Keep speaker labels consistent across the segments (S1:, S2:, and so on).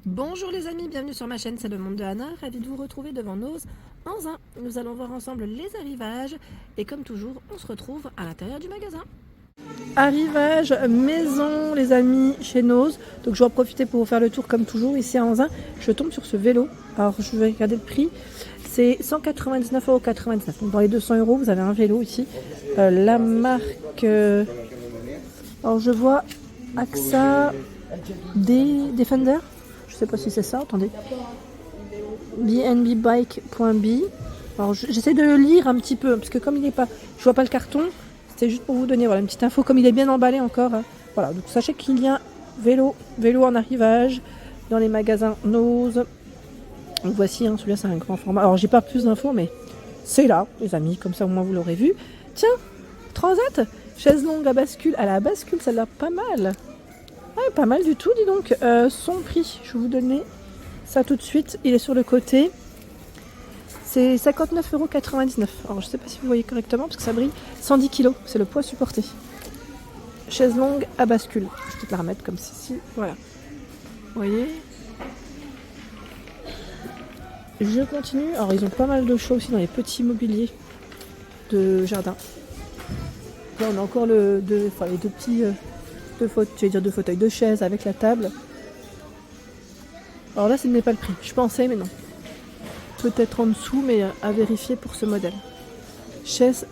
S1: Bonjour les amis, bienvenue sur ma chaîne, c'est le monde de Anna, ravi de vous retrouver devant Nose Anzin. Nous allons voir ensemble les arrivages et comme toujours, on se retrouve à l'intérieur du magasin. Arrivage maison les amis chez Nose, donc je vais en profiter pour vous faire le tour comme toujours ici à Anzin. Je tombe sur ce vélo, alors je vais regarder le prix, c'est 199,99 €. Donc dans les 200 € vous avez un vélo ici. La marque, alors je vois AXA Defender. Je sais pas si c'est ça, attendez. bnbbike.b. Alors j'essaie de le lire un petit peu, parce que comme il n'est pas, je vois pas le carton, c'était juste pour vous donner voilà, une petite info, comme il est bien emballé encore. Hein. Voilà, donc sachez qu'il y a vélo en arrivage dans les magasins Nose. Donc voici, hein, celui-là c'est un grand format. Alors j'ai pas plus d'infos, mais c'est là, les amis, comme ça au moins vous l'aurez vu. Tiens, Transat, chaise longue à bascule. À la bascule, ça a l'air pas mal. Ouais, pas mal du tout, dis donc. Son prix, je vais vous donner ça tout de suite. Il est sur le côté. C'est 59,99 €. Alors, je sais pas si vous voyez correctement parce que ça brille. 110 kg, c'est le poids supporté. Chaise longue à bascule. Je vais te la remettre comme ceci. Voilà. Vous voyez. Je continue. Alors, ils ont pas mal de choix aussi dans les petits mobiliers de jardin. Là, on a encore les deux petits... deux fauteuils, deux chaises avec la table. Alors là, ce n'est pas le prix. Je pensais, mais non. Peut-être en dessous, mais à vérifier pour ce modèle. Chaise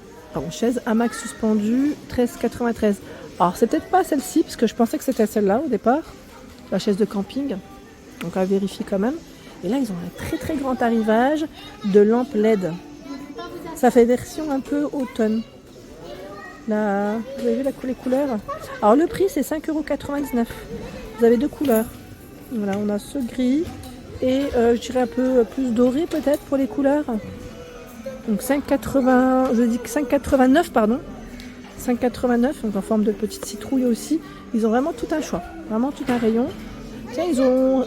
S1: hamac suspendu, 13,93 €. Alors, c'est peut-être pas celle-ci, parce que je pensais que c'était celle-là au départ. La chaise de camping. Donc, à vérifier quand même. Et là, ils ont un très très grand arrivage de lampes LED. Ça fait version un peu automne. Là, vous avez vu les couleurs? Alors le prix c'est 5,99 €. Vous avez deux couleurs. Voilà, on a ce gris et je dirais un peu plus doré peut-être pour les couleurs. Donc 5,80, je dis 5,89 pardon. 5,89, donc en forme de petite citrouille aussi. Ils ont vraiment tout un choix, vraiment tout un rayon. Tiens,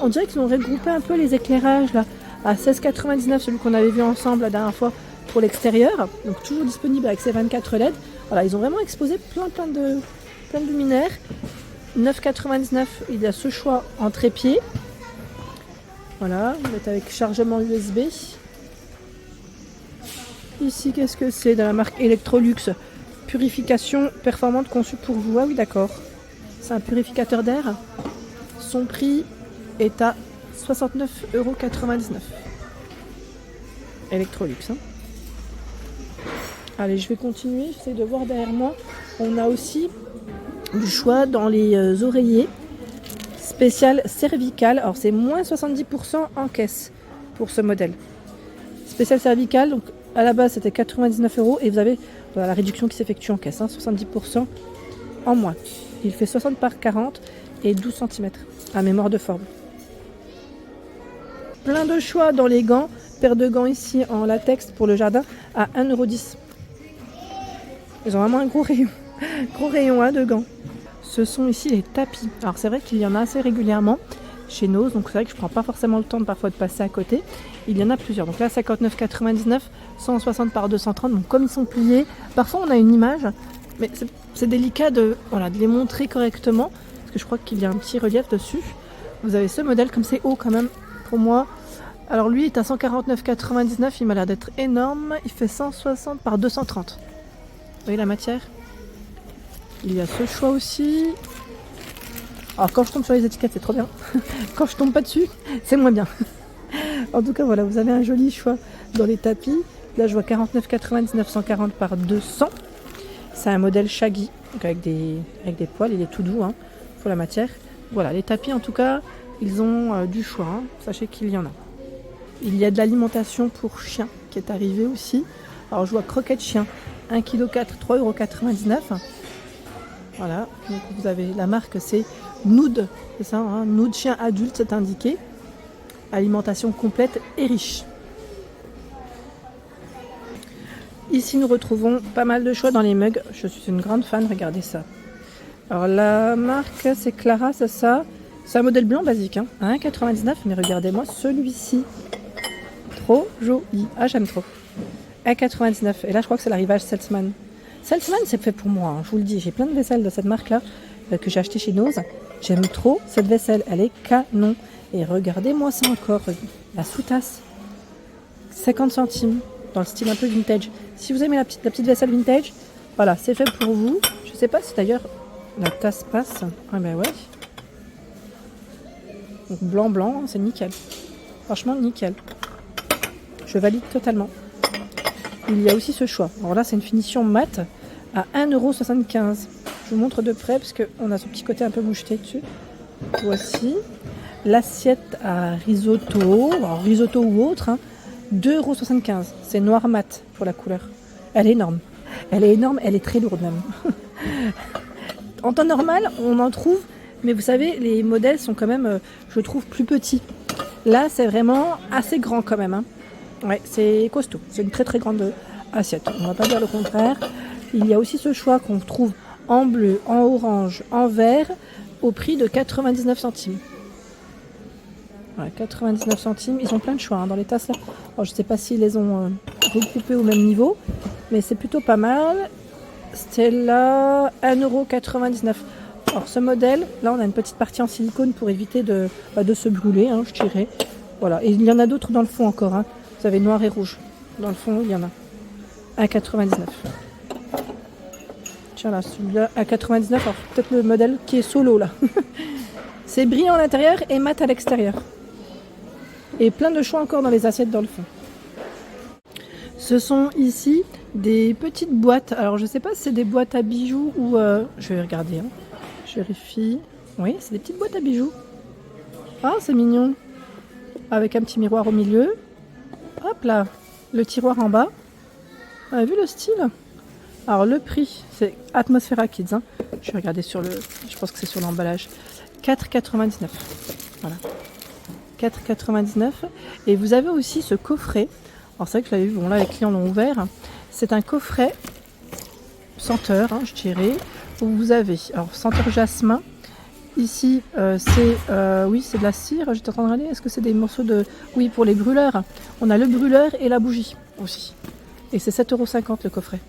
S1: on dirait qu'ils ont regroupé un peu les éclairages là à 16,99 €, celui qu'on avait vu ensemble la dernière fois pour l'extérieur. Donc toujours disponible avec ses 24 LED. Voilà, ils ont vraiment exposé plein de luminaires. 9,99 €, il y a ce choix en trépied. Voilà, vous êtes avec chargement USB. Ici, qu'est-ce que c'est? De la marque Electrolux. Purification performante conçue pour vous. Ah oui, d'accord. C'est un purificateur d'air. Son prix est à 69,99 €. Electrolux. Hein. Allez, je vais continuer. J'essaie de voir derrière moi. On a aussi du choix dans les oreillers spécial cervical. Alors, c'est moins 70% en caisse pour ce modèle. Spécial cervical. Donc, à la base, c'était 99 € et vous avez la réduction qui s'effectue en caisse. Hein, 70% en moins. Il fait 60 par 40 et 12 cm à mémoire de forme. Plein de choix dans les gants. Paire de gants ici en latex pour le jardin à 1,10 €. Ils ont vraiment un gros rayon hein, de gants. Ce sont ici les tapis. Alors c'est vrai qu'il y en a assez régulièrement chez Nose, donc c'est vrai que je prends pas forcément le temps parfois de passer à côté. Il y en a plusieurs. Donc là 59,99 €, 160 par 230. Donc comme ils sont pliés, parfois on a une image, mais c'est délicat de les montrer correctement parce que je crois qu'il y a un petit relief dessus. Vous avez ce modèle comme c'est haut quand même pour moi. Alors lui est à 149,99 €, il m'a l'air d'être énorme. Il fait 160 par 230. Vous voyez la matière? Il y a ce choix aussi. Alors quand je tombe sur les étiquettes, c'est trop bien. Quand je tombe pas dessus, c'est moins bien. En tout cas, voilà, vous avez un joli choix dans les tapis. Là, je vois 49,99 €, 140 par 200. C'est un modèle shaggy, donc avec des poils. Il est tout doux hein, pour la matière. Voilà, les tapis en tout cas, ils ont du choix. Hein. Sachez qu'il y en a. Il y a de l'alimentation pour chiens qui est arrivée aussi. Alors je vois croquettes chien, 1,4 kg, 3,99 €. Voilà, donc vous avez la marque, c'est Nood, c'est ça, hein, Nood chien adulte, c'est indiqué. Alimentation complète et riche. Ici nous retrouvons pas mal de choix dans les mugs. Je suis une grande fan, regardez ça. Alors la marque c'est Clara, c'est ça. C'est un modèle blanc basique, hein, à 1,99 €, mais regardez-moi celui-ci. Trop joli. Ah, j'aime trop. 1,99 €. Et là, je crois que c'est l'arrivage Salesman. Salesman, c'est fait pour moi. Hein, je vous le dis, j'ai plein de vaisselle de cette marque-là. que j'ai acheté chez Nose. J'aime trop cette vaisselle, elle est canon. Et regardez-moi ça encore, la sous-tasse, 50 centimes, dans le style un peu vintage. Si vous aimez la petite vaisselle vintage, voilà, c'est fait pour vous. Je sais pas si d'ailleurs la tasse passe. Ah ben ouais. Donc blanc, c'est nickel. Franchement, nickel. Je valide totalement. Il y a aussi ce choix. Alors là, c'est une finition mat à 1,75 €. Je vous montre de près parce qu'on a ce petit côté un peu moucheté dessus. Voici. L'assiette à risotto, alors risotto ou autre, hein, 2,75 €. C'est noir mat pour la couleur. Elle est énorme. Elle est énorme, elle est très lourde même. En temps normal, on en trouve, mais vous savez, les modèles sont quand même, je trouve, plus petits. Là, c'est vraiment assez grand quand même. Hein. Ouais, c'est costaud. C'est une très très grande assiette. On ne va pas dire le contraire. Il y a aussi ce choix qu'on trouve en bleu, en orange, en vert, au prix de 99 centimes. Voilà, 99 centimes. Ils ont plein de choix hein, dans les tasses là. Alors, je ne sais pas s'ils les ont regroupés au même niveau, mais c'est plutôt pas mal. Stella, 1,99 €. Alors ce modèle, là on a une petite partie en silicone pour éviter de se brûler, hein, je dirais. Voilà, et il y en a d'autres dans le fond encore. Hein. Vous avez noir et rouge. Dans le fond, il y en a. 1,99 €. Tiens là, celui-là, 1,99 €. Alors peut-être le modèle qui est solo là. C'est brillant à l'intérieur et mat à l'extérieur. Et plein de choix encore dans les assiettes dans le fond. Ce sont ici des petites boîtes. Alors je sais pas si c'est des boîtes à bijoux ou... je vais regarder. Hein. Je vérifie. Oui, c'est des petites boîtes à bijoux. Ah, c'est mignon. Avec un petit miroir au milieu. Hop là. Le tiroir en bas. Vous avez vu le style? Alors le prix, c'est Atmosfera Kids. Hein. Je vais regarder sur le... Je pense que c'est sur l'emballage. 4,99 €. Voilà. 4,99 €. Et vous avez aussi ce coffret. Alors c'est vrai que je l'avais vu, bon là les clients l'ont ouvert. C'est un coffret senteur, hein, je dirais, où vous avez, alors senteur jasmin. Ici oui c'est de la cire, j'étais en train de regarder, est-ce que c'est des morceaux de... Oui, pour les brûleurs. On a le brûleur et la bougie aussi. Et c'est 7,50 € le coffret.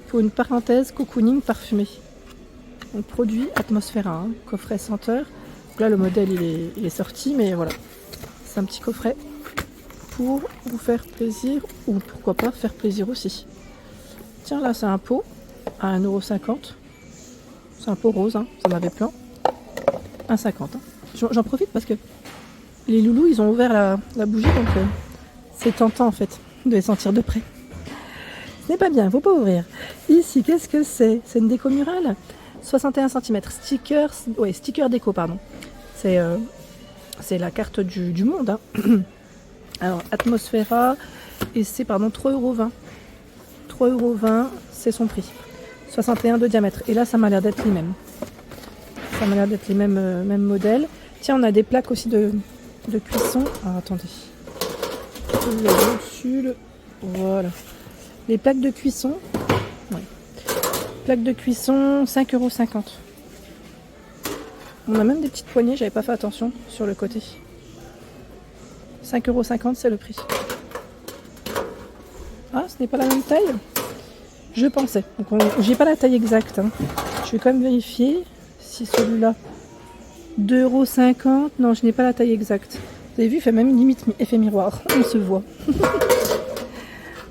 S1: Pour une parenthèse, cocooning parfumé. Donc produit Atmosfera, hein, coffret senteur. Donc là le modèle il est sorti, mais voilà. C'est un petit coffret pour vous faire plaisir, ou pourquoi pas faire plaisir aussi. Tiens, là c'est un pot à 1,50 €. C'est un pot rose, hein, ça m'avait plein. 1,50 €. Hein. J'en profite parce que les loulous ils ont ouvert la bougie, donc c'est tentant en fait de les sentir de près. Ce n'est pas bien, il ne faut pas ouvrir. Ici, qu'est-ce que c'est? C'est une déco murale 61 cm. Sticker déco, pardon. C'est la carte du monde. Hein. Alors, Atmosfera, et c'est, 3,20 €. 3,20 €, c'est son prix. 61 de diamètre. Et là, ça m'a l'air d'être les mêmes. Ça m'a l'air d'être les mêmes modèles. Tiens, on a des plaques aussi de cuisson. Alors, attendez. Dessus, voilà. Les plaques de cuisson. Ouais. Plaques de cuisson, 5,50 €. On a même des petites poignées, j'avais pas fait attention sur le côté. 5,50 €, c'est le prix. Ah, ce n'est pas la même taille? Je pensais. Donc j'ai pas la taille exacte. Hein. Je vais quand même vérifier si celui-là... 2,50 €. Non, je n'ai pas la taille exacte. Vous avez vu, il fait même une limite effet miroir. On se voit.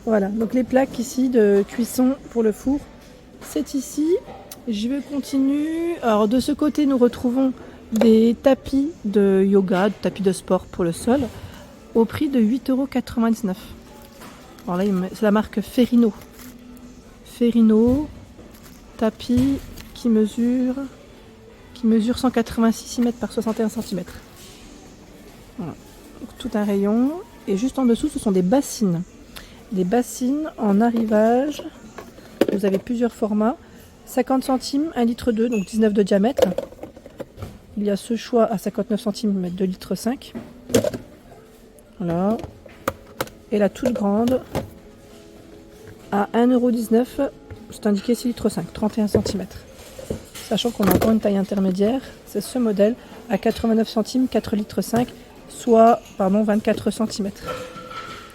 S1: Voilà, donc les plaques ici de cuisson pour le four, c'est ici. Je vais continuer. Alors de ce côté, nous retrouvons des tapis de yoga, des tapis de sport pour le sol, au prix de 8,99 €. Alors là, c'est la marque Ferrino. Ferrino, tapis qui mesure 186 cm par 61 cm. Voilà. Donc, tout un rayon. Et juste en dessous, ce sont des bassines. Des bassines en arrivage. Vous avez plusieurs formats. 50 centimes, 1,2 litre, donc 19 de diamètre. Il y a ce choix à 59 centimes, 2,5 litres. Voilà. Et la toute grande à 1,19 €. C'est indiqué 6,5 litres, 31 cm. Sachant qu'on a encore une taille intermédiaire. C'est ce modèle à 89 centimes, 4,5 litres, soit 24 cm.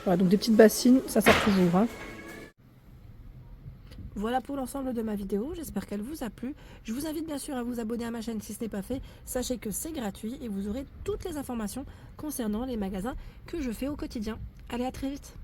S1: Voilà, donc des petites bassines, ça sert toujours. Hein. Voilà pour l'ensemble de ma vidéo, j'espère qu'elle vous a plu. Je vous invite bien sûr à vous abonner à ma chaîne si ce n'est pas fait. Sachez que c'est gratuit et vous aurez toutes les informations concernant les magasins que je fais au quotidien. Allez, à très vite!